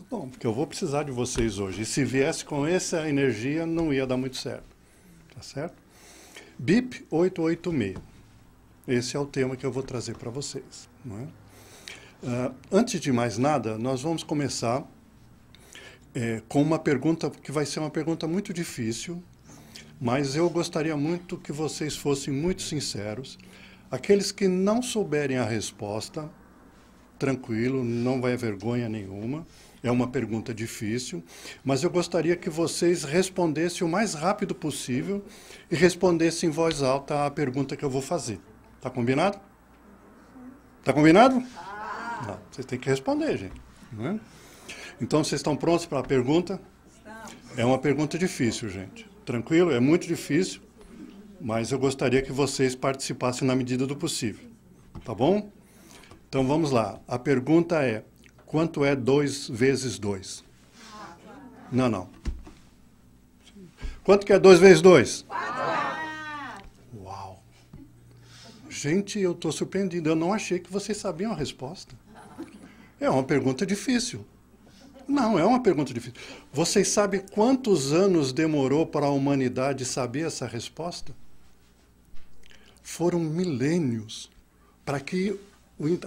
Bom, porque eu vou precisar de vocês hoje. E se viesse com essa energia, não ia dar muito certo. Tá certo? BIP 886. Esse é o tema que eu vou trazer para vocês. Não é? Antes de mais nada, nós vamos começar com uma pergunta que vai ser uma pergunta muito difícil, mas eu gostaria muito que vocês fossem muito sinceros. Aqueles que não souberem a resposta, tranquilo, não vai haver vergonha nenhuma. É uma pergunta difícil, mas eu gostaria que vocês respondessem o mais rápido possível e respondessem em voz alta a pergunta que eu vou fazer. Tá combinado? Tá combinado? Não, vocês têm que responder, gente. Não é? Então, vocês estão prontos para a pergunta? É uma pergunta difícil, gente. Tranquilo? É muito difícil, mas eu gostaria que vocês participassem na medida do possível. Tá bom? Então, vamos lá. A pergunta é: quanto é 2 vezes 2? Não, não. Quanto que é 2 vezes 2? 4. Uau! Gente, eu estou surpreendido. Eu não achei que vocês sabiam a resposta. É uma pergunta difícil. Não, é uma pergunta difícil. Vocês sabem quantos anos demorou para a humanidade saber essa resposta? Foram milênios para que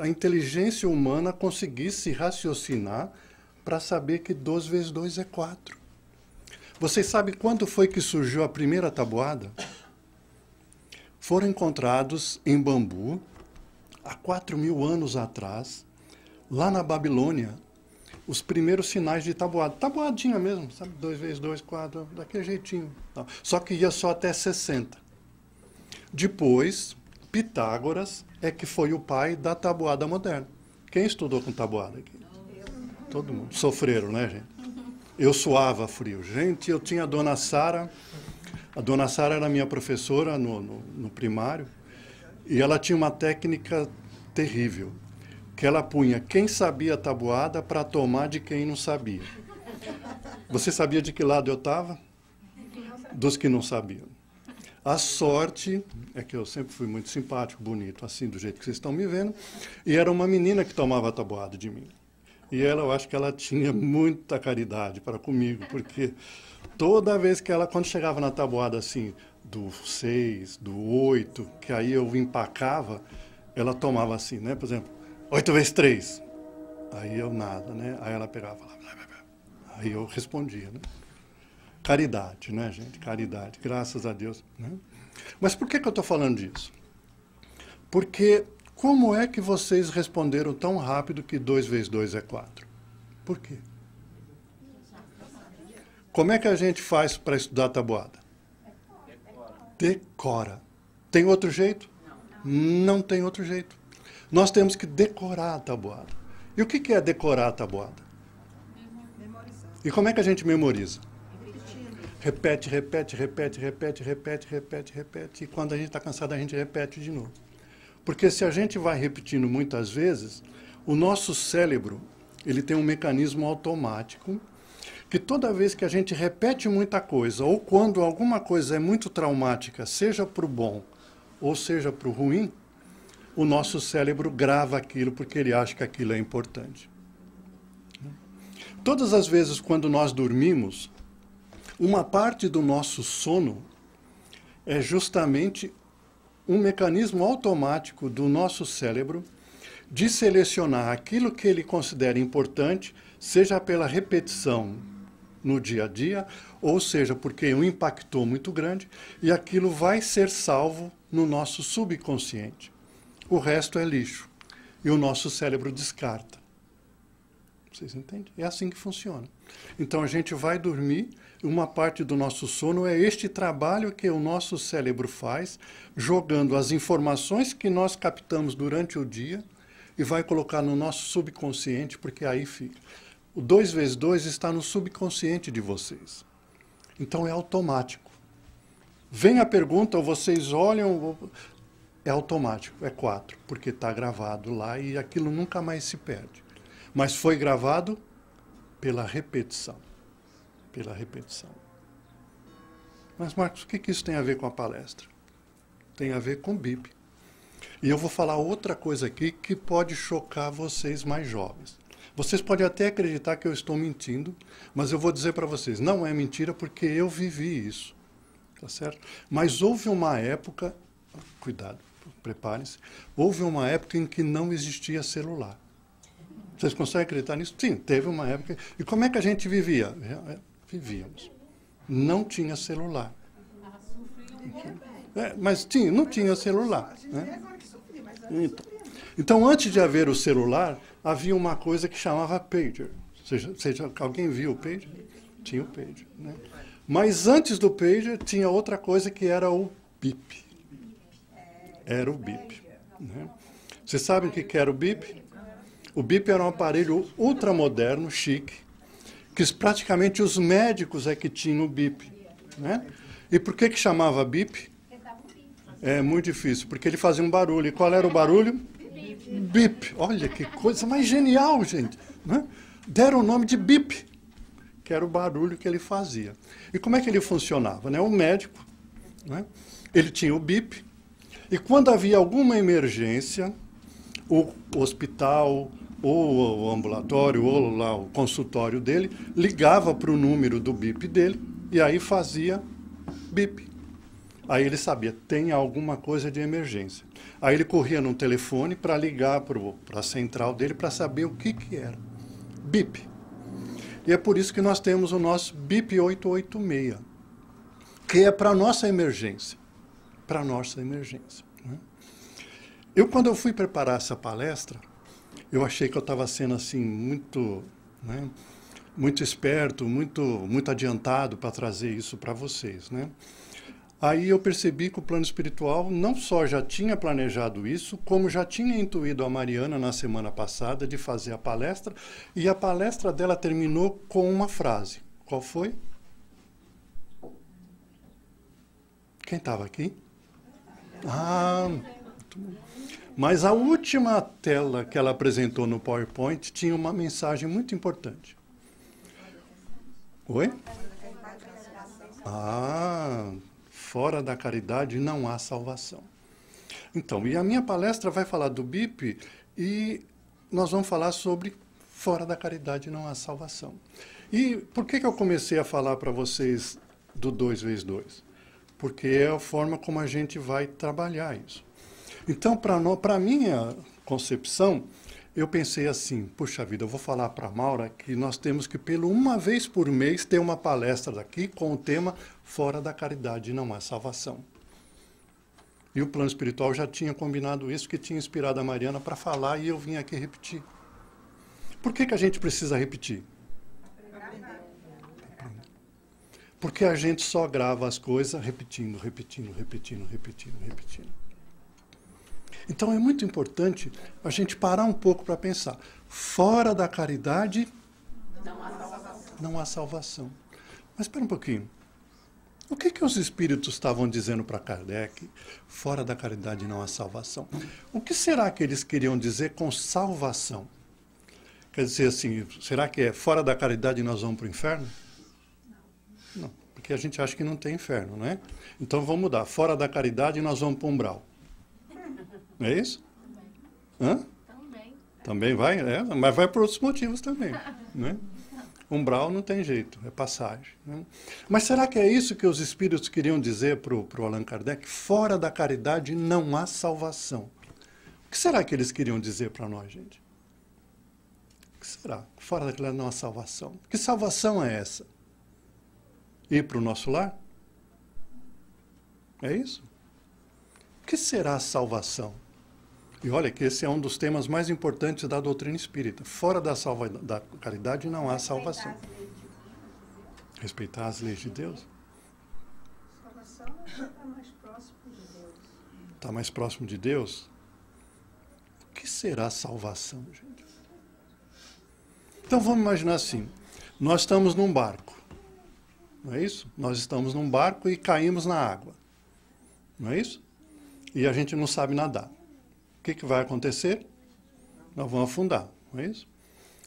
a inteligência humana conseguisse raciocinar para saber que 2 vezes 2 é 4. Vocês sabem quando foi que surgiu a primeira tabuada? Foram encontrados em bambu, há 4.000 anos atrás, lá na Babilônia, os primeiros sinais de tabuada. Tabuadinha mesmo, sabe? 2 vezes 2, 4, daquele jeitinho. Só que ia só até 60. Depois, Pitágoras é que foi o pai da tabuada moderna. Quem estudou com tabuada aqui? Todo mundo. Sofreram, né, gente? Eu suava frio. Gente, eu tinha a dona Sara. A dona Sara era minha professora no primário. E ela tinha uma técnica terrível, que ela punha quem sabia tabuada para tomar de quem não sabia. Você sabia de que lado eu estava? Dos que não sabiam. A sorte é que eu sempre fui muito simpático, bonito, assim, do jeito que vocês estão me vendo, e era uma menina que tomava tabuada de mim. E ela, eu acho que ela tinha muita caridade para comigo, porque toda vez que ela, quando chegava na tabuada, assim, do 6, do 8, que aí eu empacava, ela tomava assim, né? Por exemplo, 8 vezes 3. Aí eu nada, né? Aí ela pegava e falava, aí eu respondia, né? Caridade, né, gente? Caridade, graças a Deus. Né? Mas por que eu estou falando disso? Porque como é que vocês responderam tão rápido que 2 vezes 2 é 4? Por quê? Como é que a gente faz para estudar a tabuada? Decora. Tem outro jeito? Não tem outro jeito. Nós temos que decorar a tabuada. E o que é decorar a tabuada? E como é que a gente memoriza? Repete, repete, repete, repete, repete, repete, repete. E quando a gente está cansado, a gente repete de novo. Porque se a gente vai repetindo muitas vezes, o nosso cérebro ele tem um mecanismo automático que toda vez que a gente repete muita coisa, ou quando alguma coisa é muito traumática, seja para o bom ou seja para o ruim, o nosso cérebro grava aquilo porque ele acha que aquilo é importante. Todas as vezes quando nós dormimos, uma parte do nosso sono é justamente um mecanismo automático do nosso cérebro de selecionar aquilo que ele considera importante, seja pela repetição no dia a dia, ou seja porque um impactou muito grande, e aquilo vai ser salvo no nosso subconsciente. O resto é lixo, e o nosso cérebro descarta. Vocês entendem? É assim que funciona. Então a gente vai dormir, uma parte do nosso sono é este trabalho que o nosso cérebro faz, jogando as informações que nós captamos durante o dia e vai colocar no nosso subconsciente, porque aí fica. O 2 vezes 2 está no subconsciente de vocês. Então é automático. Vem a pergunta, vocês olham, é automático, é 4, porque está gravado lá e aquilo nunca mais se perde. Mas foi gravado pela repetição. Pela repetição. Mas, Marcos, o que isso tem a ver com a palestra? Tem a ver com BIP. E eu vou falar outra coisa aqui que pode chocar vocês mais jovens. Vocês podem até acreditar que eu estou mentindo, mas eu vou dizer para vocês, não é mentira porque eu vivi isso. Tá certo? Mas houve uma época, cuidado, preparem-se, houve uma época em que não existia celular. Vocês conseguem acreditar nisso? Sim, teve uma época. E como é que a gente vivia? Vivíamos. Não tinha celular. Mas não tinha celular. Né? Então, antes de haver o celular, havia uma coisa que chamava pager. Alguém viu o pager? Tinha o pager. Né? Mas antes do pager, tinha outra coisa que era o bip. Era o bip. Né? Vocês sabem o que era o bip? O bip era um aparelho ultramoderno, chique, que praticamente os médicos é que tinham o bip. Né? E por que chamava bip? É muito difícil, porque ele fazia um barulho. E qual era o barulho? Bip. Olha que coisa mais genial, gente. Né? Deram o nome de bip, que era o barulho que ele fazia. E como é que ele funcionava? Né? O médico, né? Ele tinha o bip, e quando havia alguma emergência, o hospital, ou o ambulatório, ou lá o consultório dele, ligava para o número do bip dele, e aí fazia bip. Aí ele sabia, tem alguma coisa de emergência. Aí ele corria num telefone para ligar para a central dele para saber o que era. Bip. E é por isso que nós temos o nosso BIP 886, que é para a nossa emergência. Para a nossa emergência. Né? Quando eu fui preparar essa palestra, eu achei que eu estava sendo assim, muito, né, muito esperto, muito adiantado para trazer isso para vocês. Né? Aí eu percebi que o plano espiritual não só já tinha planejado isso, como já tinha intuído a Mariana na semana passada de fazer a palestra, e a palestra dela terminou com uma frase. Qual foi? Quem estava aqui? Muito bom. Mas a última tela que ela apresentou no PowerPoint tinha uma mensagem muito importante. Oi? Fora da caridade não há salvação. Então, e a minha palestra vai falar do BIP e nós vamos falar sobre fora da caridade não há salvação. E por que eu comecei a falar para vocês do 2x2? Porque é a forma como a gente vai trabalhar isso. Então, para a minha concepção, eu pensei assim, puxa vida, eu vou falar para a Maura que nós temos que, pelo uma vez por mês, ter uma palestra daqui com o tema Fora da Caridade não há salvação. E o plano espiritual já tinha combinado isso, que tinha inspirado a Mariana para falar, e eu vim aqui repetir. Por que a gente precisa repetir? Porque a gente só grava as coisas repetindo. Então é muito importante a gente parar um pouco para pensar. Fora da caridade não há salvação. Mas espera um pouquinho. O que os espíritos estavam dizendo para Kardec? Fora da caridade não há salvação. O que será que eles queriam dizer com salvação? Quer dizer assim, será que é fora da caridade nós vamos para o inferno? Não, porque a gente acha que não tem inferno, não é? Então vamos mudar. Fora da caridade nós vamos para o umbral. Não é isso? Hã? Também vai? Mas vai por outros motivos também. Né? Umbral não tem jeito, é passagem. Né? Mas será que é isso que os espíritos queriam dizer para o Allan Kardec? Fora da caridade não há salvação. O que será que eles queriam dizer para nós, gente? O que será? Fora da caridade não há salvação. Que salvação é essa? Ir para o nosso lar? É isso? O que será a salvação? E olha que esse é um dos temas mais importantes da doutrina espírita. Fora da caridade não há salvação. Respeitar as leis de Deus. Salvação está mais próximo de Deus. Está mais próximo de Deus? O que será salvação, gente? Então vamos imaginar assim. Nós estamos num barco. Não é isso? Nós estamos num barco e caímos na água. Não é isso? E a gente não sabe nadar. O que vai acontecer? Nós vamos afundar, não é isso?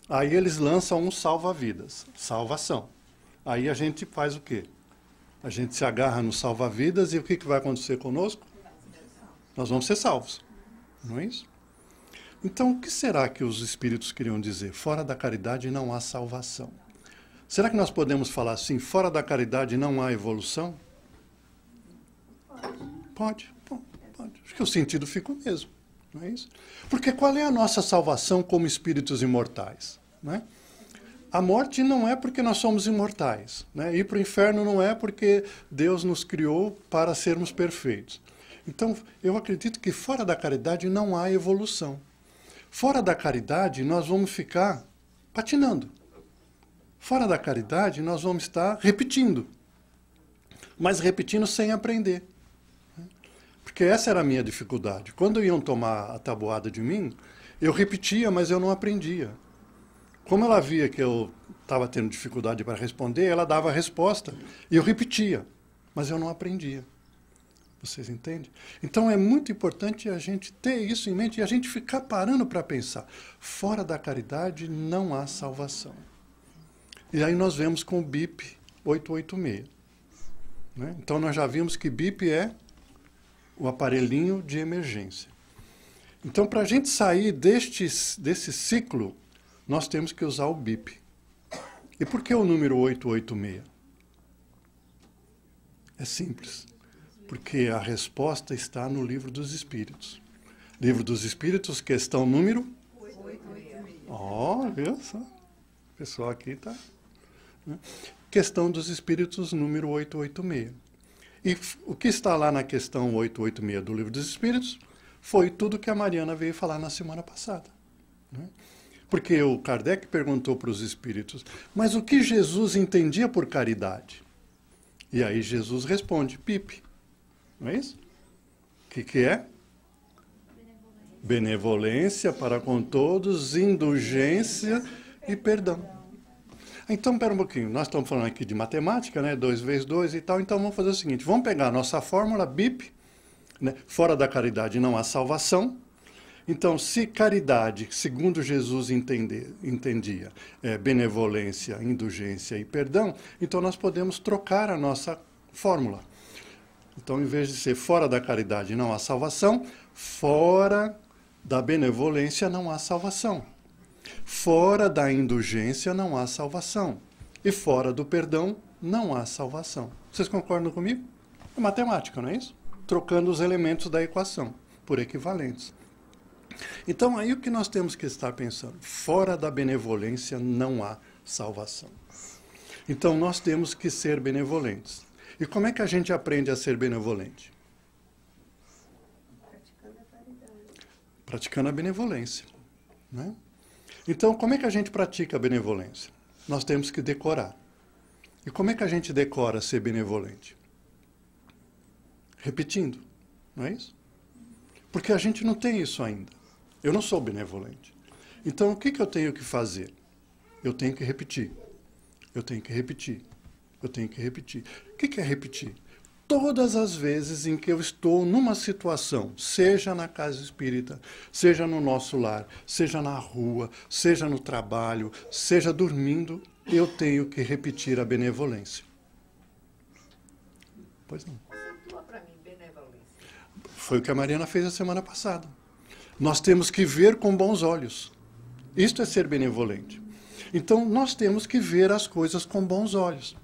Aí eles lançam um salva-vidas, salvação. Aí a gente faz o quê? A gente se agarra no salva-vidas e o que vai acontecer conosco? Nós vamos ser salvos, não é isso? Então, o que será que os espíritos queriam dizer? Fora da caridade não há salvação. Será que nós podemos falar assim, fora da caridade não há evolução? Pode. Acho que o sentido fica o mesmo, não é isso? Porque qual é a nossa salvação como espíritos imortais? Não é? A morte não é porque nós somos imortais, né? Ir para o inferno não é porque Deus nos criou para sermos perfeitos. Então, eu acredito que fora da caridade não há evolução. Fora da caridade, nós vamos ficar patinando. Fora da caridade, nós vamos estar repetindo. Mas repetindo sem aprender. Porque essa era a minha dificuldade. Quando iam tomar a tabuada de mim, eu repetia, mas eu não aprendia. Como ela via que eu estava tendo dificuldade para responder, ela dava a resposta. E eu repetia, mas eu não aprendia. Vocês entendem? Então é muito importante a gente ter isso em mente e a gente ficar parando para pensar. Fora da caridade não há salvação. E aí nós vemos com o BIP 886. Né? Então nós já vimos que BIP é o aparelhinho de emergência. Então, para a gente sair desse ciclo, nós temos que usar o BIP. E por que o número 886? É simples. Porque a resposta está no Livro dos Espíritos. Livro dos Espíritos, questão número 886. Ó, viu só? O pessoal aqui está. Né? Questão dos Espíritos, número 886. E o que está lá na questão 886 do Livro dos Espíritos foi tudo que a Mariana veio falar na semana passada. Né? Porque o Kardec perguntou para os espíritos, mas o que Jesus entendia por caridade? E aí Jesus responde, BIP. Não é isso? O que é? Benevolência para com todos, indulgência e perdão. Então, espera um pouquinho, nós estamos falando aqui de matemática, né? 2 vezes 2 e tal, então vamos fazer o seguinte, vamos pegar a nossa fórmula BIP, né? Fora da caridade não há salvação. Então, se caridade, segundo Jesus entendia, é benevolência, indulgência e perdão, então nós podemos trocar a nossa fórmula. Então, em vez de ser fora da caridade não há salvação, fora da benevolência não há salvação. Fora da indulgência não há salvação. E fora do perdão não há salvação. Vocês concordam comigo? É matemática, não é isso? Trocando os elementos da equação por equivalentes. Então, aí o que nós temos que estar pensando? Fora da benevolência não há salvação. Então, nós temos que ser benevolentes. E como é que a gente aprende a ser benevolente? Praticando a caridade. Praticando a benevolência. Né? Então, como é que a gente pratica a benevolência? Nós temos que decorar. E como é que a gente decora ser benevolente? Repetindo, não é isso? Porque a gente não tem isso ainda. Eu não sou benevolente. Então, o que eu tenho que fazer? Eu tenho que repetir. Eu tenho que repetir. Eu tenho que repetir. O que é repetir? Todas as vezes em que eu estou numa situação, seja na casa espírita, seja no nosso lar, seja na rua, seja no trabalho, seja dormindo, eu tenho que repetir a benevolência. Pois não. Para mim, benevolência. Foi o que a Mariana fez a semana passada. Nós temos que ver com bons olhos. Isto é ser benevolente. Então, nós temos que ver as coisas com bons olhos.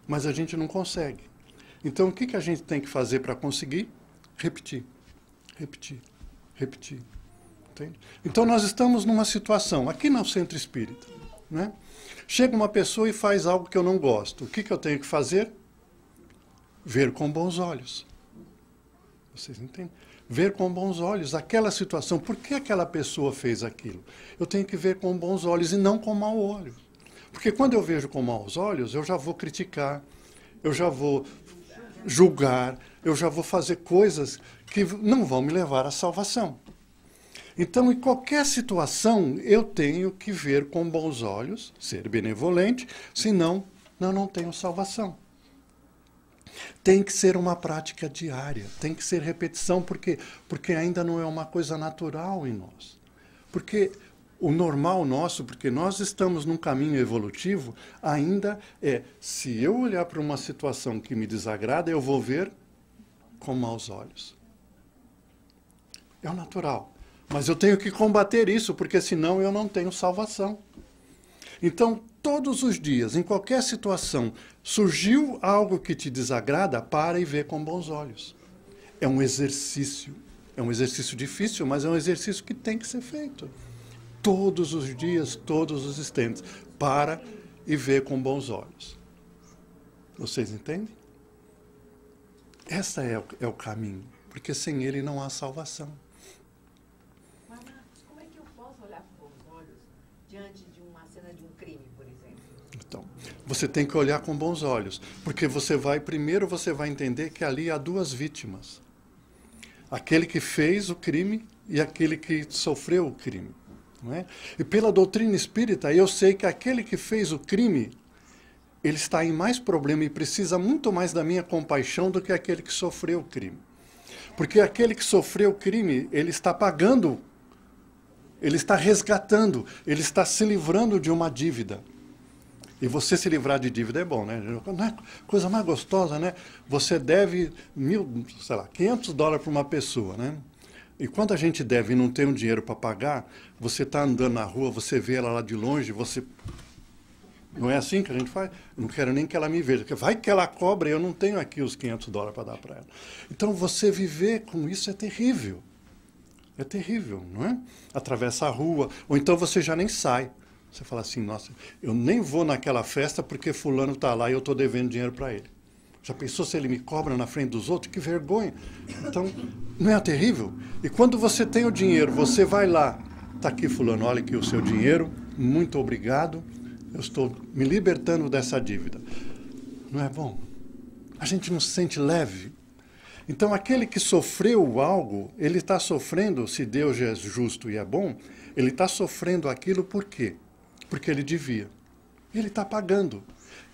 Mas a gente não consegue. Então, o que a gente tem que fazer para conseguir? Repetir. Repetir. Repetir. Entende? Então, nós estamos numa situação, aqui no Centro Espírita, né? Chega uma pessoa e faz algo que eu não gosto. O que eu tenho que fazer? Ver com bons olhos. Vocês entendem? Ver com bons olhos aquela situação. Por que aquela pessoa fez aquilo? Eu tenho que ver com bons olhos e não com mau olho. Porque quando eu vejo com maus olhos, eu já vou criticar, eu já vou julgar, eu já vou fazer coisas que não vão me levar à salvação. Então, em qualquer situação, eu tenho que ver com bons olhos, ser benevolente, senão eu não tenho salvação. Tem que ser uma prática diária, tem que ser repetição, porque ainda não é uma coisa natural em nós. Porque o normal nosso, porque nós estamos num caminho evolutivo, ainda é, se eu olhar para uma situação que me desagrada, eu vou ver com maus olhos. É o natural. Mas eu tenho que combater isso, porque senão eu não tenho salvação. Então, todos os dias, em qualquer situação, surgiu algo que te desagrada, para e vê com bons olhos. É um exercício. É um exercício difícil, mas é um exercício que tem que ser feito. Todos os dias, todos os instantes. Para e vê com bons olhos. Vocês entendem? Esse é o caminho, porque sem ele não há salvação. Mas como é que eu posso olhar com bons olhos diante de uma cena de um crime, por exemplo? Então, você tem que olhar com bons olhos, porque primeiro você vai entender que ali há duas vítimas. Aquele que fez o crime e aquele que sofreu o crime. Não é? E pela doutrina espírita, eu sei que aquele que fez o crime, ele está em mais problema e precisa muito mais da minha compaixão do que aquele que sofreu o crime. Porque aquele que sofreu o crime, ele está pagando, ele está resgatando, ele está se livrando de uma dívida. E você se livrar de dívida é bom, né? Não é coisa mais gostosa, né? Você deve $500 para uma pessoa, né? E quando a gente deve e não tem um dinheiro para pagar, você está andando na rua, você vê ela lá de longe, você... Não é assim que a gente faz? Eu não quero nem que ela me veja. Porque vai que ela cobra e eu não tenho aqui os $500 para dar para ela. Então, você viver com isso é terrível. É terrível, não é? Atravessa a rua, ou então você já nem sai. Você fala assim, nossa, eu nem vou naquela festa porque fulano está lá e eu estou devendo dinheiro para ele. Já pensou se ele me cobra na frente dos outros? Que vergonha. Então, não é terrível? E quando você tem o dinheiro, você vai lá, está aqui fulano, olha aqui o seu dinheiro, muito obrigado, eu estou me libertando dessa dívida. Não é bom? A gente não se sente leve. Então, aquele que sofreu algo, ele está sofrendo, se Deus é justo e é bom, ele está sofrendo aquilo por quê? Porque ele devia. Ele está pagando.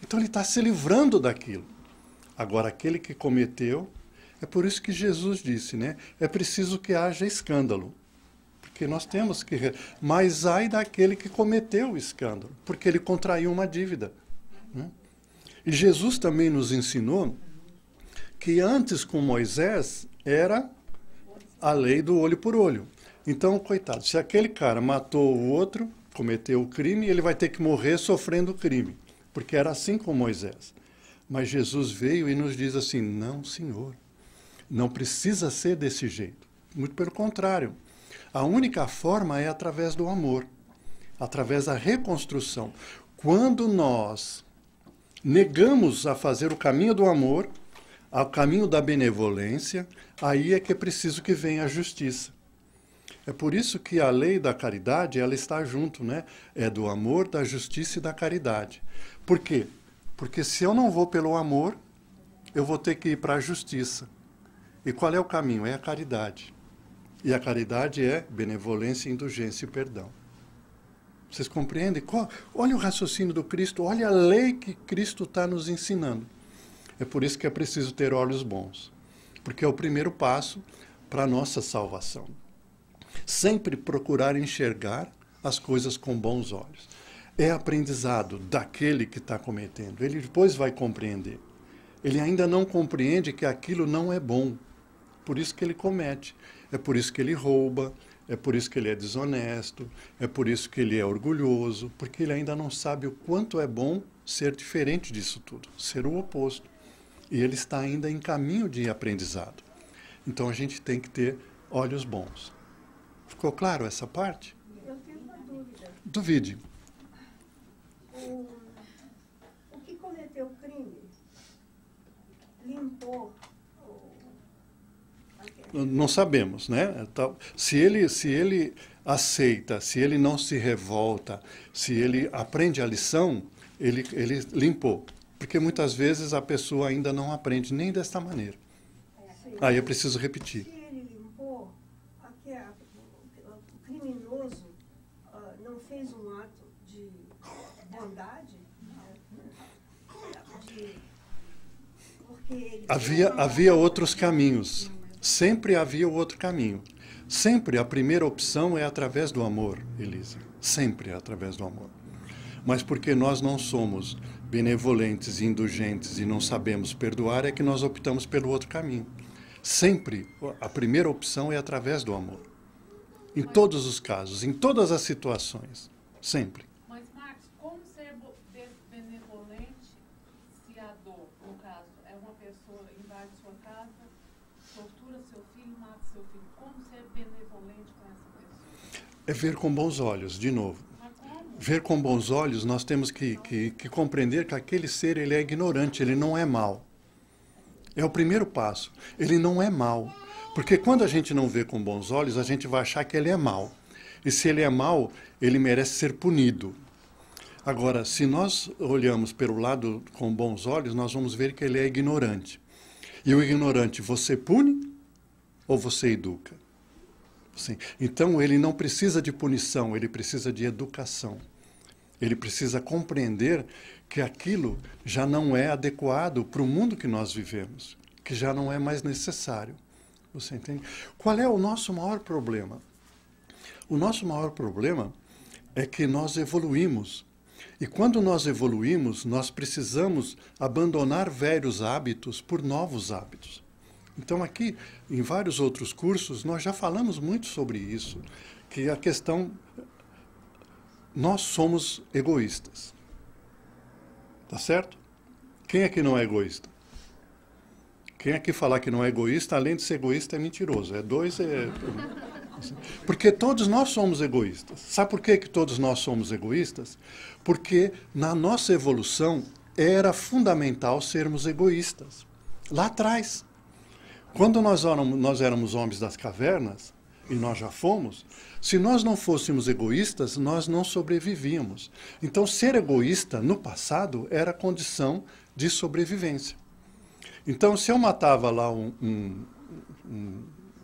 Então, ele está se livrando daquilo. Agora, aquele que cometeu, é por isso que Jesus disse, né? É preciso que haja escândalo. Porque nós temos que... Mas ai daquele que cometeu o escândalo, porque ele contraiu uma dívida. Né? E Jesus também nos ensinou que antes com Moisés era a lei do olho por olho. Então, coitado, se aquele cara matou o outro, cometeu o crime, ele vai ter que morrer sofrendo o crime. Porque era assim com Moisés. Mas Jesus veio e nos diz assim, não, senhor, não precisa ser desse jeito. Muito pelo contrário. A única forma é através do amor, através da reconstrução. Quando nós negamos a fazer o caminho do amor, ao caminho da benevolência, aí é que é preciso que venha a justiça. É por isso que a lei da caridade, ela está junto, né? É do amor, da justiça e da caridade. Por quê? Porque se eu não vou pelo amor, eu vou ter que ir para a justiça. E qual é o caminho? É a caridade. E a caridade é benevolência, indulgência e perdão. Vocês compreendem? Olha o raciocínio do Cristo, olha a lei que Cristo está nos ensinando. É por isso que é preciso ter olhos bons. Porque é o primeiro passo para a nossa salvação. Sempre procurar enxergar as coisas com bons olhos. É aprendizado daquele que está cometendo. Ele depois vai compreender. Ele ainda não compreende que aquilo não é bom. Por isso que ele comete. É por isso que ele rouba. É por isso que ele é desonesto. É por isso que ele é orgulhoso. Porque ele ainda não sabe o quanto é bom ser diferente disso tudo. Ser o oposto. E ele está ainda em caminho de aprendizado. Então a gente tem que ter olhos bons. Ficou claro essa parte? Eu tenho uma dúvida. Duvide. O que cometeu o crime limpou Não sabemos, né? Se ele aceita, se ele não se revolta, se ele aprende a lição, ele limpou. Porque muitas vezes a pessoa ainda não aprende nem desta maneira. Aí eu preciso repetir. Se ele limpou, o criminoso não fez um ato de bondade, porque ele Havia outros caminhos. Sempre havia o outro caminho. Sempre a primeira opção é através do amor, Elisa. Sempre é através do amor. Mas porque nós não somos benevolentes e indulgentes e não sabemos perdoar, é que nós optamos pelo outro caminho. Sempre a primeira opção é através do amor. Em todos os casos, em todas as situações. Sempre. Mas, Marcos, como ser benevolente se a dor, no caso, é uma pessoa invade sua casa, tortura seu filho, mata seu filho? Como ser benevolente com essa pessoa? É ver com bons olhos, de novo. Mas como? Ver com bons olhos, nós temos que compreender que aquele ser ele é ignorante, ele não é mau. É o primeiro passo. Ele não é mau. Porque quando a gente não vê com bons olhos, a gente vai achar que ele é mau. E se ele é mau, ele merece ser punido. Agora, se nós olhamos pelo lado com bons olhos, nós vamos ver que ele é ignorante. E o ignorante, você pune ou você educa? Sim. Então, ele não precisa de punição, ele precisa de educação. Ele precisa compreender que aquilo já não é adequado para o mundo que nós vivemos, que já não é mais necessário. Você entende? Qual é o nosso maior problema? O nosso maior problema é que nós evoluímos. E quando nós evoluímos, nós precisamos abandonar velhos hábitos por novos hábitos. Então aqui, em vários outros cursos, nós já falamos muito sobre isso, que a questão... Nós somos egoístas. Tá certo? Quem é que não é egoísta? Quem é que falar que não é egoísta, além de ser egoísta, é mentiroso. Porque todos nós somos egoístas. Sabe por que todos nós somos egoístas? Porque na nossa evolução era fundamental sermos egoístas. Lá atrás. Quando nós éramos homens das cavernas, e nós já fomos, se nós não fôssemos egoístas, nós não sobrevivíamos. Então, ser egoísta, no passado, era condição de sobrevivência. Então, se eu matava lá um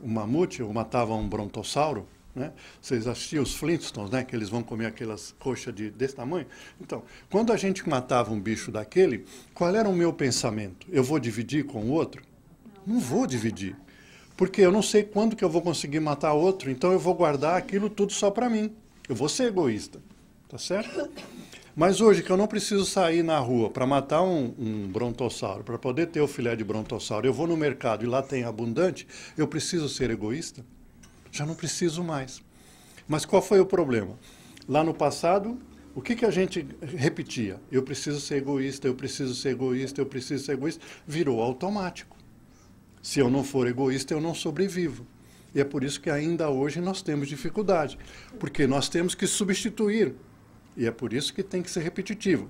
mamute, ou matava um brontossauro, né? Vocês assistiam os Flintstones, né? Que eles vão comer aquelas coxas desse tamanho? Então, quando a gente matava um bicho daquele, qual era o meu pensamento? Eu vou dividir com o outro? Não vou dividir. Porque eu não sei quando que eu vou conseguir matar outro, então eu vou guardar aquilo tudo só para mim. Eu vou ser egoísta, tá certo? Mas hoje, que eu não preciso sair na rua para matar um brontossauro, para poder ter o filé de brontossauro, eu vou no mercado e lá tem abundante, eu preciso ser egoísta? Já não preciso mais. Mas qual foi o problema? Lá no passado, o que a gente repetia? Eu preciso ser egoísta, eu preciso ser egoísta, eu preciso ser egoísta. Virou automático. Se eu não for egoísta, eu não sobrevivo. E é por isso que ainda hoje nós temos dificuldade. Porque nós temos que substituir. E é por isso que tem que ser repetitivo.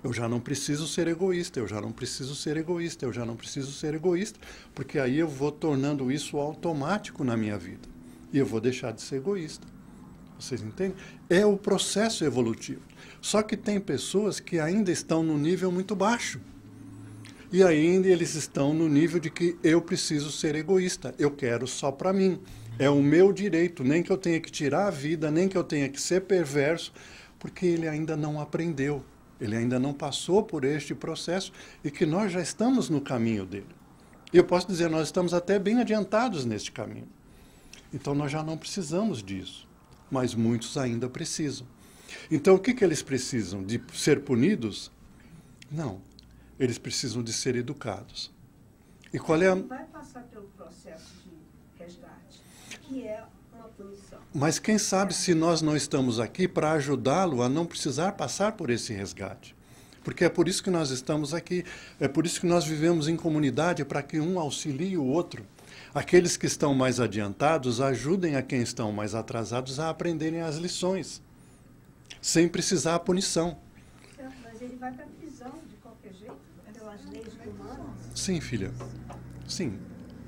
Eu já não preciso ser egoísta, eu já não preciso ser egoísta, eu já não preciso ser egoísta, porque aí eu vou tornando isso automático na minha vida. E eu vou deixar de ser egoísta. Vocês entendem? É o processo evolutivo. Só que tem pessoas que ainda estão no nível muito baixo. E ainda eles estão no nível de que eu preciso ser egoísta, eu quero só para mim. É o meu direito, nem que eu tenha que tirar a vida, nem que eu tenha que ser perverso, porque ele ainda não aprendeu, ele ainda não passou por este processo e que nós já estamos no caminho dele. E eu posso dizer, nós estamos até bem adiantados neste caminho. Então nós já não precisamos disso, mas muitos ainda precisam. Então o que eles precisam? De ser punidos? Não. Eles precisam de ser educados. E qual é a... Ele vai passar pelo processo de resgate, que é uma punição. Mas quem sabe se nós não estamos aqui para ajudá-lo a não precisar passar por esse resgate. Porque é por isso que nós estamos aqui, é por isso que nós vivemos em comunidade, para que um auxilie o outro. Aqueles que estão mais adiantados ajudem a quem estão mais atrasados a aprenderem as lições, sem precisar a punição. Certo, mas ele vai para a prisão de qualquer jeito, pelas leis humanas. Sim, filha. Sim.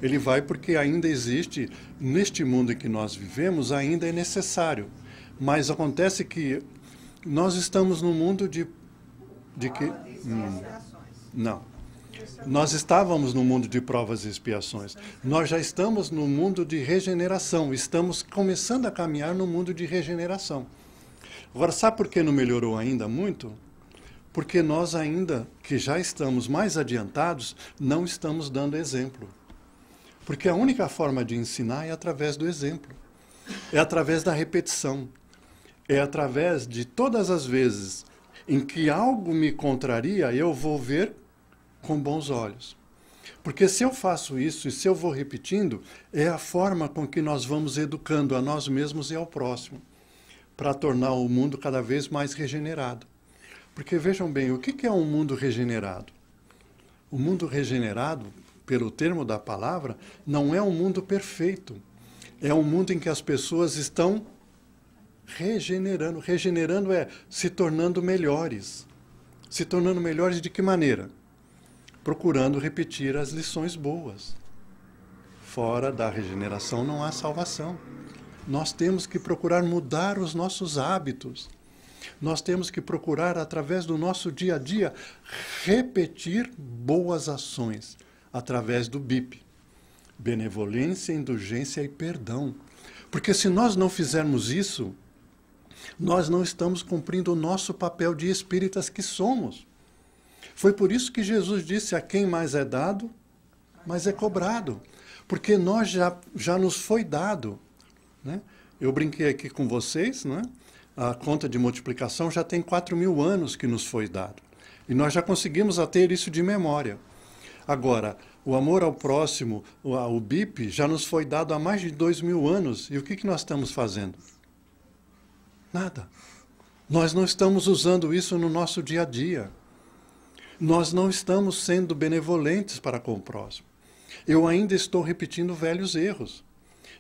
Ele vai porque ainda existe, neste mundo em que nós vivemos, ainda é necessário. Mas acontece que nós estamos num mundo de que... Não. Nós estávamos no mundo de provas e expiações. Nós já estamos no mundo de regeneração. Estamos começando a caminhar no mundo de regeneração. Agora, sabe por que não melhorou ainda muito? Porque nós ainda, que já estamos mais adiantados, não estamos dando exemplo. Porque a única forma de ensinar é através do exemplo. É através da repetição. É através de todas as vezes em que algo me contraria, eu vou ver com bons olhos. Porque se eu faço isso e se eu vou repetindo, é a forma com que nós vamos educando a nós mesmos e ao próximo, para tornar o mundo cada vez mais regenerado. Porque vejam bem, o que é um mundo regenerado? O mundo regenerado, pelo termo da palavra, não é um mundo perfeito. É um mundo em que as pessoas estão regenerando. Regenerando é se tornando melhores. Se tornando melhores de que maneira? Procurando repetir as lições boas. Fora da regeneração não há salvação. Nós temos que procurar mudar os nossos hábitos. Nós temos que procurar, através do nosso dia a dia, repetir boas ações, através do BIP. Benevolência, indulgência e perdão. Porque se nós não fizermos isso, nós não estamos cumprindo o nosso papel de espíritas que somos. Foi por isso que Jesus disse: a quem mais é dado, mais é cobrado. Porque nós já nos foi dado. Né? Eu brinquei aqui com vocês, né? A conta de multiplicação já tem 4.000 anos que nos foi dado. E nós já conseguimos ter isso de memória. Agora, o amor ao próximo, o BIP, já nos foi dado há mais de 2.000 anos. E o que nós estamos fazendo? Nada. Nós não estamos usando isso no nosso dia a dia. Nós não estamos sendo benevolentes para com o próximo. Eu ainda estou repetindo velhos erros.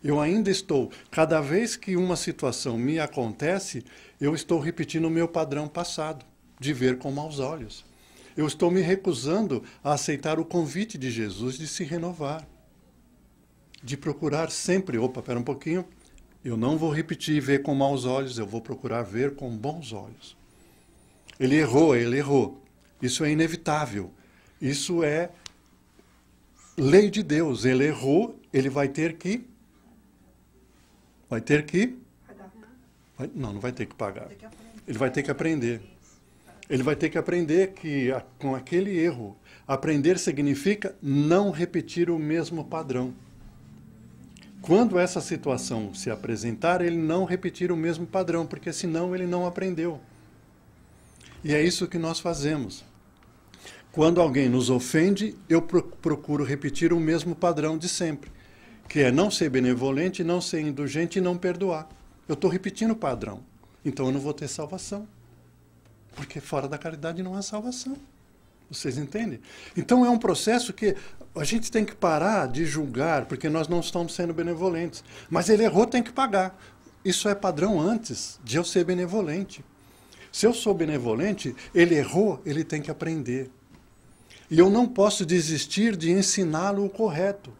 Eu ainda estou, cada vez que uma situação me acontece, eu estou repetindo o meu padrão passado, de ver com maus olhos. Eu estou me recusando a aceitar o convite de Jesus de se renovar. De procurar sempre, espera um pouquinho, eu não vou repetir ver com maus olhos, eu vou procurar ver com bons olhos. Ele errou. Isso é inevitável. Isso é lei de Deus. Ele errou, ele vai ter que... Não vai ter que pagar. Ele vai ter que aprender. Ele vai ter que aprender que, com aquele erro, aprender significa não repetir o mesmo padrão. Quando essa situação se apresentar, ele não repetir o mesmo padrão, porque senão ele não aprendeu. E é isso que nós fazemos. Quando alguém nos ofende, eu procuro repetir o mesmo padrão de sempre, que é não ser benevolente, não ser indulgente e não perdoar. Eu estou repetindo o padrão. Então eu não vou ter salvação. Porque fora da caridade não há salvação. Vocês entendem? Então é um processo que a gente tem que parar de julgar, porque nós não estamos sendo benevolentes. Mas ele errou, tem que pagar. Isso é padrão antes de eu ser benevolente. Se eu sou benevolente, ele errou, ele tem que aprender. E eu não posso desistir de ensiná-lo o correto.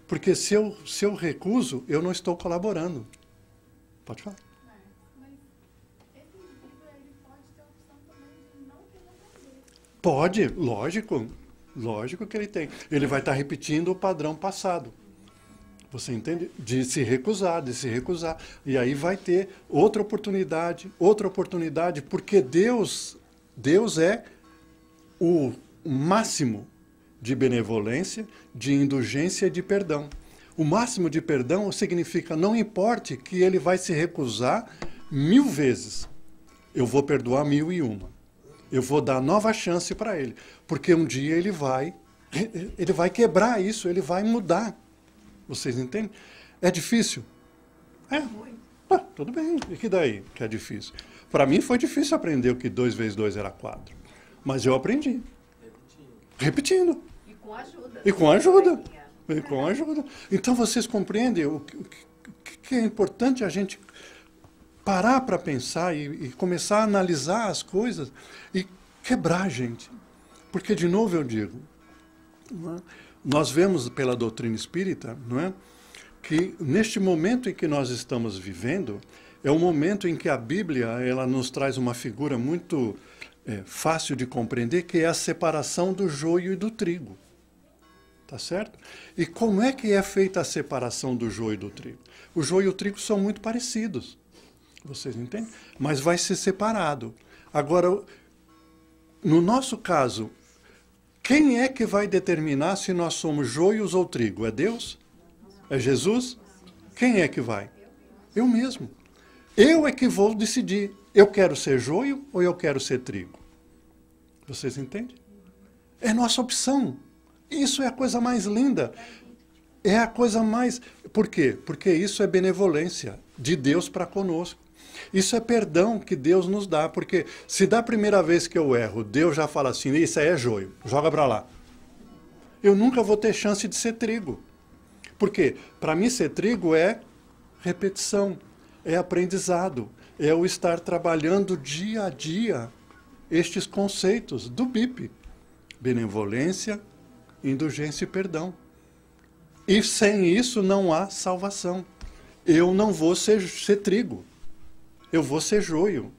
Porque se eu recuso, eu não estou colaborando. Pode falar. Mas esse indivíduo, ele pode ter a opção também de não querer aprender. Pode, lógico. Lógico que ele tem. Ele vai estar repetindo o padrão passado. Você entende? De se recusar. E aí vai ter outra oportunidade, porque Deus é o máximo de benevolência, de indulgência e de perdão. O máximo de perdão significa, não importe que ele vai se recusar 1000 vezes, eu vou perdoar 1001. Eu vou dar nova chance para ele, porque um dia ele vai quebrar isso, ele vai mudar. Vocês entendem? É difícil? É. Tudo bem. E que daí que é difícil? Para mim foi difícil aprender o que 2 vezes 2 era 4. Mas eu aprendi. Repetindo. E com ajuda. E com ajuda. Então vocês compreendem o que é importante a gente parar para pensar e começar a analisar as coisas e quebrar a gente. Porque, de novo, eu digo, não é? Nós vemos pela doutrina espírita, não é? Que neste momento em que nós estamos vivendo, é um momento em que a Bíblia ela nos traz uma figura muito fácil de compreender, que é a separação do joio e do trigo. Tá certo? E como é que é feita a separação do joio e do trigo? O joio e o trigo são muito parecidos. Vocês entendem? Mas vai ser separado. Agora, no nosso caso, quem é que vai determinar se nós somos joios ou trigo? É Deus? É Jesus? Quem é que vai? Eu mesmo. Eu é que vou decidir. Eu quero ser joio ou eu quero ser trigo? Vocês entendem? É nossa opção. Isso é a coisa mais linda. É a coisa mais... Por quê? Porque isso é benevolência de Deus para conosco. Isso é perdão que Deus nos dá. Porque se da primeira vez que eu erro, Deus já fala assim, isso aí é joio, joga para lá. Eu nunca vou ter chance de ser trigo. Por quê? Para mim ser trigo é repetição, é aprendizado, é o estar trabalhando dia a dia estes conceitos do BIP. Benevolência, indulgência e perdão. E sem isso não há salvação. Eu não vou ser trigo. Eu vou ser joio.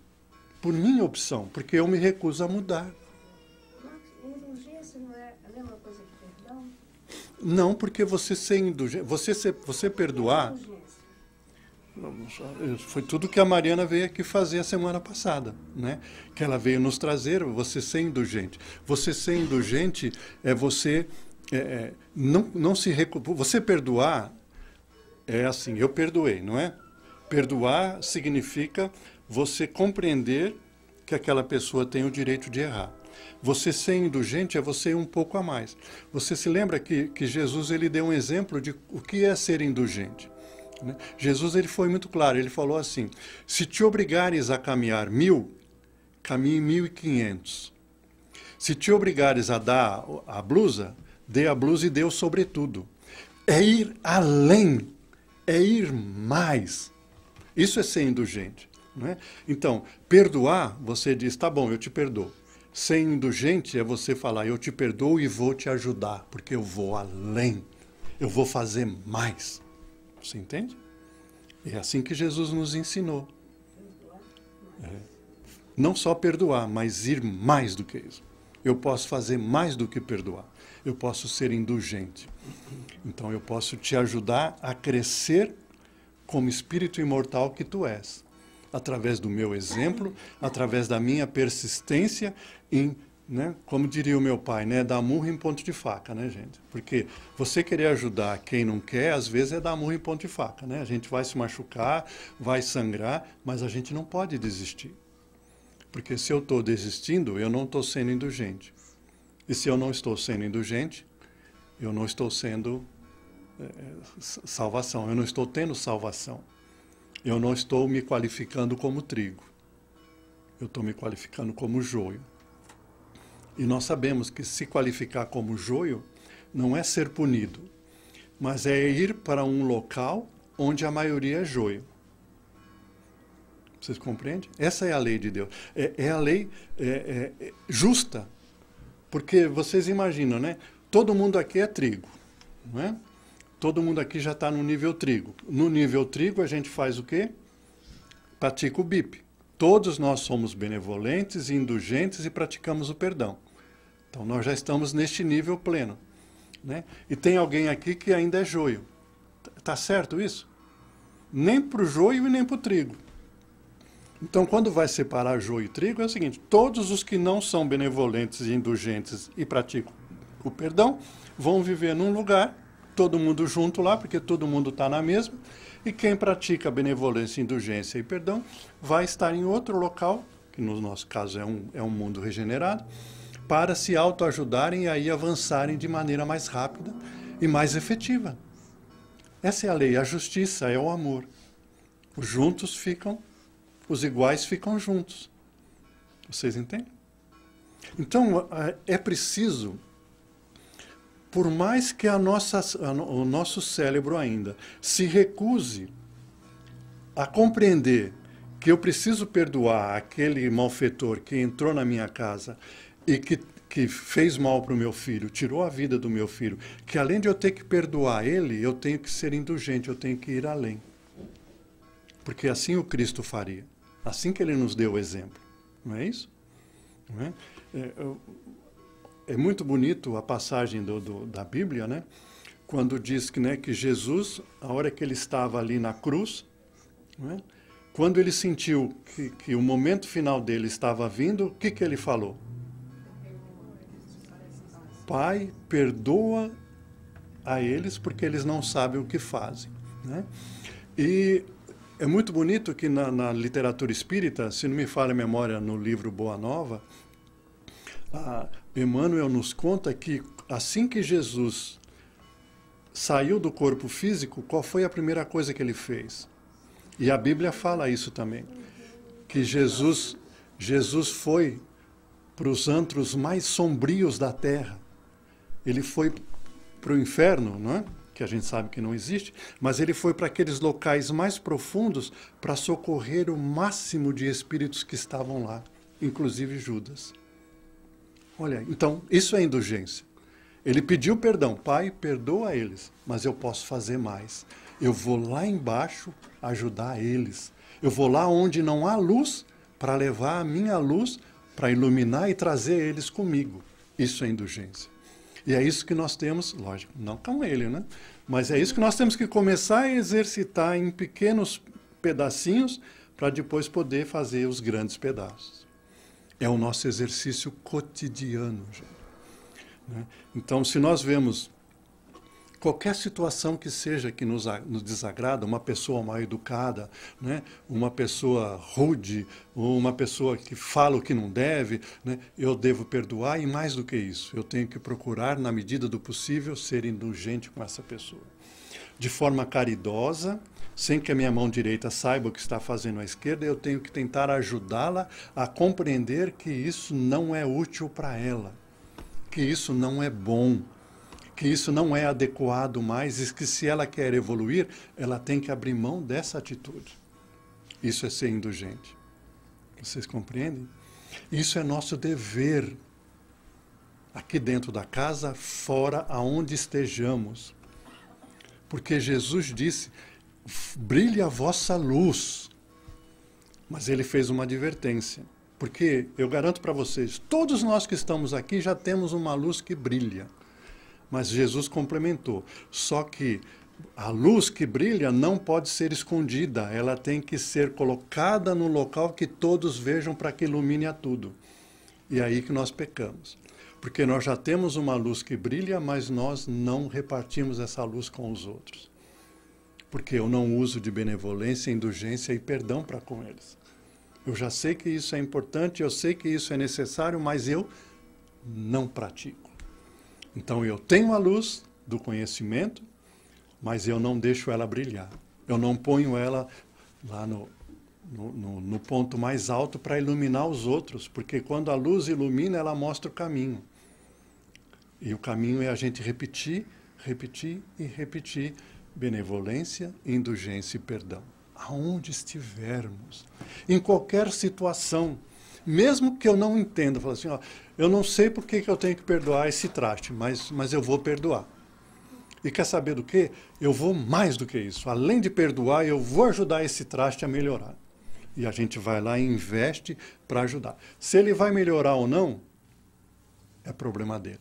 Por minha opção, porque eu me recuso a mudar. Indulgência não é a mesma coisa que perdão? Não, porque você ser indulgente, você perdoar... Foi tudo que a Mariana veio aqui fazer a semana passada, né? Que ela veio nos trazer, você ser indulgente. Você ser indulgente é você não se recuperar. Você perdoar é assim, eu perdoei, não é? Perdoar significa você compreender que aquela pessoa tem o direito de errar. Você ser indulgente é você ir um pouco a mais. Você se lembra que Jesus ele deu um exemplo de o que é ser indulgente? Jesus ele foi muito claro, ele falou assim, se te obrigares a caminhar 1000, caminhe 1500. Se te obrigares a dar a blusa, dê a blusa e dê o sobretudo. É ir além, é ir mais. Isso é ser indulgente. Não é? Então, perdoar, você diz, tá bom, eu te perdoo. Ser indulgente é você falar, eu te perdoo e vou te ajudar, porque eu vou além, eu vou fazer mais. Você entende? É assim que Jesus nos ensinou. Não só perdoar, mas ir mais do que isso. Eu posso fazer mais do que perdoar. Eu posso ser indulgente. Então eu posso te ajudar a crescer como espírito imortal que tu és. Através do meu exemplo, através da minha persistência em... Né? Como diria o meu pai, né? Dar murro em ponto de faca, né, gente? Porque você querer ajudar quem não quer, às vezes é dar murro em ponto de faca, né? A gente vai se machucar, vai sangrar, mas a gente não pode desistir. Porque se eu estou desistindo, eu não estou sendo indulgente. E se eu não estou sendo indulgente, eu não estou sendo salvação, eu não estou tendo salvação. Eu não estou me qualificando como trigo. Eu estou me qualificando como joio. E nós sabemos que se qualificar como joio não é ser punido, mas é ir para um local onde a maioria é joio. Vocês compreendem? Essa é a lei de Deus. É a lei justa. Porque vocês imaginam, né? Todo mundo aqui é trigo, não é? Todo mundo aqui já está no nível trigo. No nível trigo a gente faz o quê? Pratica o BIP. Todos nós somos benevolentes e indulgentes e praticamos o perdão. Então, nós já estamos neste nível pleno. Né? E tem alguém aqui que ainda é joio. Está certo isso? Nem para o joio e nem para o trigo. Então, quando vai separar joio e trigo, é o seguinte, todos os que não são benevolentes e indulgentes e praticam o perdão, vão viver num lugar, todo mundo junto lá, porque todo mundo está na mesma, e quem pratica benevolência, indulgência e perdão vai estar em outro local, que no nosso caso é um mundo regenerado, para se autoajudarem e aí avançarem de maneira mais rápida e mais efetiva. Essa é a lei, a justiça é o amor. Os juntos ficam, os iguais ficam juntos. Vocês entendem? Então, é preciso, por mais que o nosso cérebro ainda se recuse a compreender que eu preciso perdoar aquele malfeitor que entrou na minha casa e que fez mal para o meu filho, tirou a vida do meu filho, que além de eu ter que perdoar ele, eu tenho que ser indulgente, eu tenho que ir além. Porque assim o Cristo faria. Assim que ele nos deu o exemplo. Não é isso? Não é? É muito bonito a passagem da Bíblia, né? Quando diz que Jesus, a hora que ele estava ali na cruz, não é? Quando ele sentiu que o momento final dele estava vindo, o que ele falou? Pai, perdoa a eles porque eles não sabem o que fazem. Né? E é muito bonito que na literatura espírita, se não me falha a memória no livro Boa Nova, Emmanuel nos conta que assim que Jesus saiu do corpo físico, qual foi a primeira coisa que ele fez? E a Bíblia fala isso também, que Jesus foi para os antros mais sombrios da terra. Ele foi para o inferno, não é? Que a gente sabe que não existe, mas ele foi para aqueles locais mais profundos para socorrer o máximo de espíritos que estavam lá, inclusive Judas. Olha, então, isso é indulgência. Ele pediu perdão. Pai, perdoa eles, mas eu posso fazer mais. Eu vou lá embaixo ajudar eles. Eu vou lá onde não há luz para levar a minha luz para iluminar e trazer eles comigo. Isso é indulgência. E é isso que nós temos, lógico, não com ele, né? Mas é isso que nós temos que começar a exercitar em pequenos pedacinhos para depois poder fazer os grandes pedaços. É o nosso exercício cotidiano, gente. Né? Então, se nós vemos qualquer situação que seja que nos desagrada, uma pessoa mal educada, né? Uma pessoa rude, ou uma pessoa que fala o que não deve, né? Eu devo perdoar e mais do que isso, eu tenho que procurar, na medida do possível, ser indulgente com essa pessoa. De forma caridosa, sem que a minha mão direita saiba o que está fazendo a esquerda, eu tenho que tentar ajudá-la a compreender que isso não é útil para ela, que isso não é bom, que isso não é adequado mais e que se ela quer evoluir, ela tem que abrir mão dessa atitude. Isso é ser indulgente. Vocês compreendem? Isso é nosso dever, aqui dentro da casa, fora, aonde estejamos. Porque Jesus disse, brilhe a vossa luz. Mas ele fez uma advertência. Porque eu garanto para vocês, todos nós que estamos aqui já temos uma luz que brilha. Mas Jesus complementou. Só que a luz que brilha não pode ser escondida. Ela tem que ser colocada no local que todos vejam para que ilumine a tudo. E é aí que nós pecamos. Porque nós já temos uma luz que brilha, mas nós não repartimos essa luz com os outros. Porque eu não uso de benevolência, indulgência e perdão para com eles. Eu já sei que isso é importante, eu sei que isso é necessário, mas eu não pratico. Então eu tenho a luz do conhecimento, mas eu não deixo ela brilhar. Eu não ponho ela lá no ponto mais alto para iluminar os outros, porque quando a luz ilumina, ela mostra o caminho. E o caminho é a gente repetir, repetir e repetir benevolência, indulgência e perdão. Aonde estivermos, em qualquer situação, mesmo que eu não entenda, eu falo assim, ó, eu não sei por que eu tenho que perdoar esse traste, mas eu vou perdoar. E quer saber do quê? Eu vou mais do que isso. Além de perdoar, eu vou ajudar esse traste a melhorar. E a gente vai lá e investe para ajudar. Se ele vai melhorar ou não, é problema dele.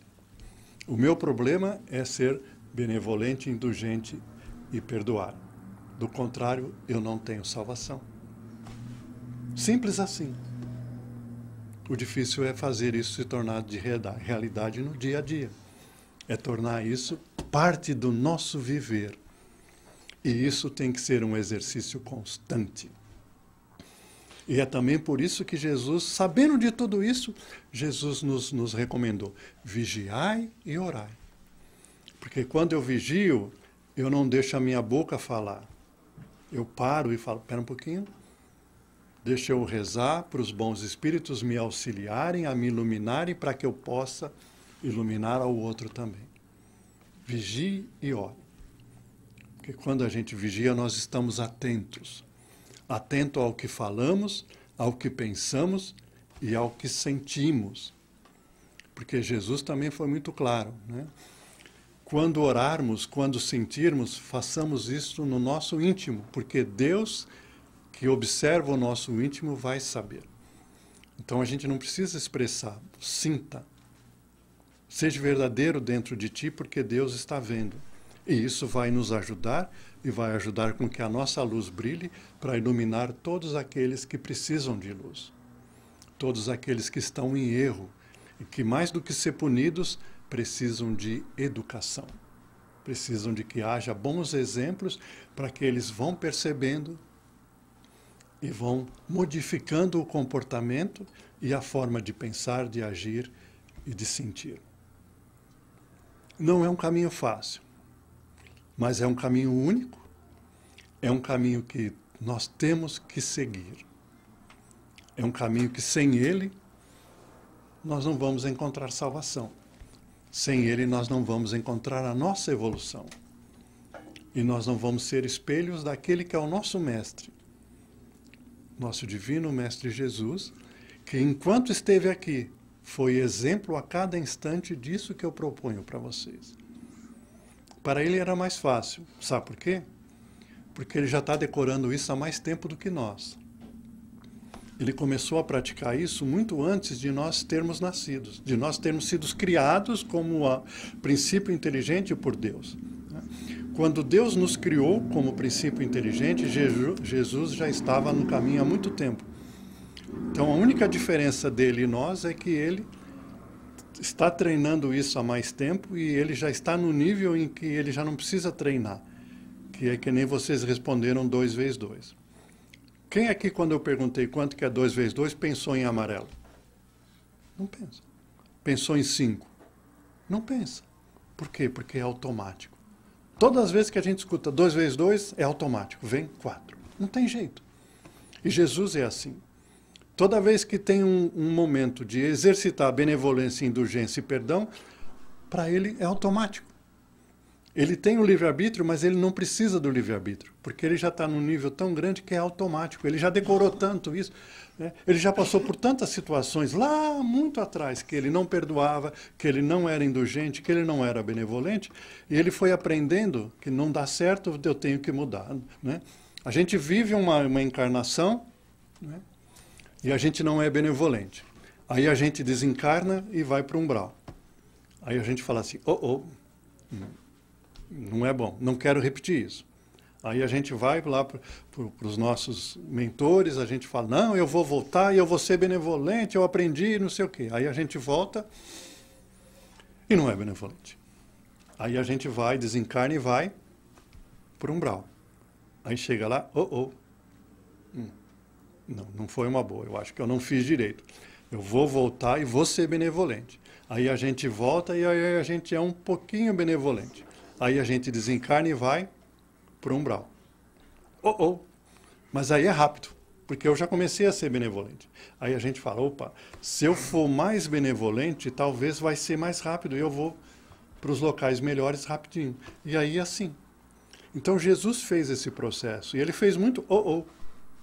O meu problema é ser benevolente, indulgente e perdoar. Do contrário, eu não tenho salvação. Simples assim. O difícil é fazer isso se tornar de realidade no dia a dia. É tornar isso parte do nosso viver. E isso tem que ser um exercício constante. E é também por isso que Jesus, sabendo de tudo isso, Jesus nos recomendou, vigiai e orai. Porque quando eu vigio, eu não deixo a minha boca falar. Eu paro e falo, espera um pouquinho, deixa eu rezar para os bons espíritos me auxiliarem, a me iluminarem, para que eu possa iluminar ao outro também. Vigie e ore. Porque quando a gente vigia, nós estamos atentos. Atento ao que falamos, ao que pensamos e ao que sentimos. Porque Jesus também foi muito claro, né? Quando orarmos, quando sentirmos, façamos isso no nosso íntimo, porque Deus, que observa o nosso íntimo, vai saber. Então a gente não precisa expressar, sinta. Seja verdadeiro dentro de ti, porque Deus está vendo. E isso vai nos ajudar e vai ajudar com que a nossa luz brilhe para iluminar todos aqueles que precisam de luz. Todos aqueles que estão em erro e que, mais do que ser punidos, precisam de educação. Precisam de que haja bons exemplos para que eles vão percebendo e vão modificando o comportamento e a forma de pensar, de agir e de sentir. Não é um caminho fácil, mas é um caminho único, é um caminho que nós temos que seguir. É um caminho que sem ele nós não vamos encontrar salvação. Sem ele nós não vamos encontrar a nossa evolução. E nós não vamos ser espelhos daquele que é o nosso mestre. Nosso divino mestre Jesus, que enquanto esteve aqui, foi exemplo a cada instante disso que eu proponho para vocês. Para ele era mais fácil. Sabe por quê? Porque ele já está decorando isso há mais tempo do que nós. Ele começou a praticar isso muito antes de nós termos nascido, de nós termos sido criados como princípio inteligente por Deus. Quando Deus nos criou como princípio inteligente, Jesus já estava no caminho há muito tempo. Então a única diferença dele e nós é que ele está treinando isso há mais tempo e ele já está no nível em que ele já não precisa treinar, que é que nem vocês responderam 2 vezes 2. Quem aqui, quando eu perguntei quanto que é 2 vezes 2, pensou em amarelo? Não pensa. Pensou em 5? Não pensa. Por quê? Porque é automático. Todas as vezes que a gente escuta 2 vezes 2, é automático. Vem 4. Não tem jeito. E Jesus é assim. Toda vez que tem um momento de exercitar benevolência, indulgência e perdão, para ele é automático. Ele tem o livre-arbítrio, mas ele não precisa do livre-arbítrio, porque ele já está num nível tão grande que é automático. Ele já decorou tanto isso, né? Ele já passou por tantas situações lá muito atrás, que ele não perdoava, que ele não era indulgente, que ele não era benevolente, e ele foi aprendendo que não dá certo, eu tenho que mudar, né? A gente vive uma encarnação, né? E a gente não é benevolente. Aí a gente desencarna e vai para o umbral. Aí a gente fala assim, não é bom, não quero repetir isso. Aí a gente vai lá para os nossos mentores, a gente fala, não, eu vou voltar e eu vou ser benevolente, eu aprendi, não sei o quê. Aí a gente volta e não é benevolente. Aí a gente vai, desencarna e vai para o umbral. Aí chega lá, não foi uma boa, eu acho que eu não fiz direito. Eu vou voltar e vou ser benevolente. Aí a gente volta e aí a gente é um pouquinho benevolente. Aí a gente desencarna e vai para o umbral. Mas aí é rápido, porque eu já comecei a ser benevolente. Aí a gente fala, opa, se eu for mais benevolente, talvez vai ser mais rápido, e eu vou para os locais melhores rapidinho. E aí é assim. Então Jesus fez esse processo, e ele fez muito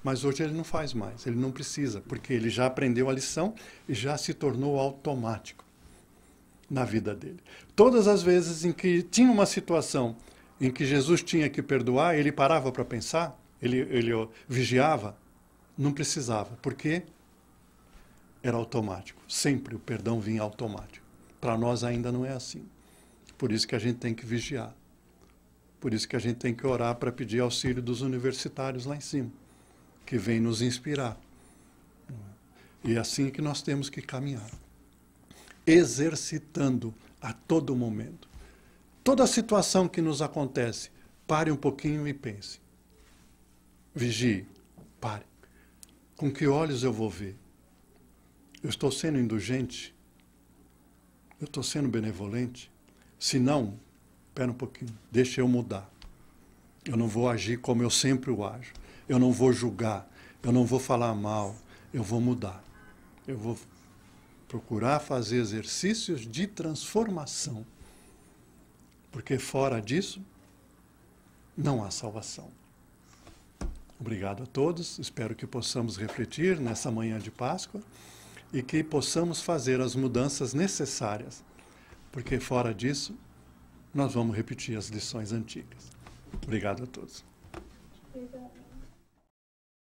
mas hoje ele não faz mais, ele não precisa, porque ele já aprendeu a lição e já se tornou automático na vida dele. Todas as vezes em que tinha uma situação em que Jesus tinha que perdoar, ele parava para pensar, ele vigiava, não precisava, porque era automático. Sempre o perdão vinha automático. Para nós ainda não é assim. Por isso que a gente tem que vigiar. Por isso que a gente tem que orar para pedir auxílio dos universitários lá em cima, que vêm nos inspirar. E é assim que nós temos que caminhar. Exercitando a todo momento. Toda situação que nos acontece, pare um pouquinho e pense. Vigie, pare. Com que olhos eu vou ver? Eu estou sendo indulgente? Eu estou sendo benevolente? Se não, espera um pouquinho, deixa eu mudar. Eu não vou agir como eu sempre o ajo. Eu não vou julgar, eu não vou falar mal, eu vou mudar. Eu vou procurar fazer exercícios de transformação. Porque fora disso, não há salvação. Obrigado a todos, espero que possamos refletir nessa manhã de Páscoa e que possamos fazer as mudanças necessárias, porque fora disso, nós vamos repetir as lições antigas. Obrigado a todos. Obrigada.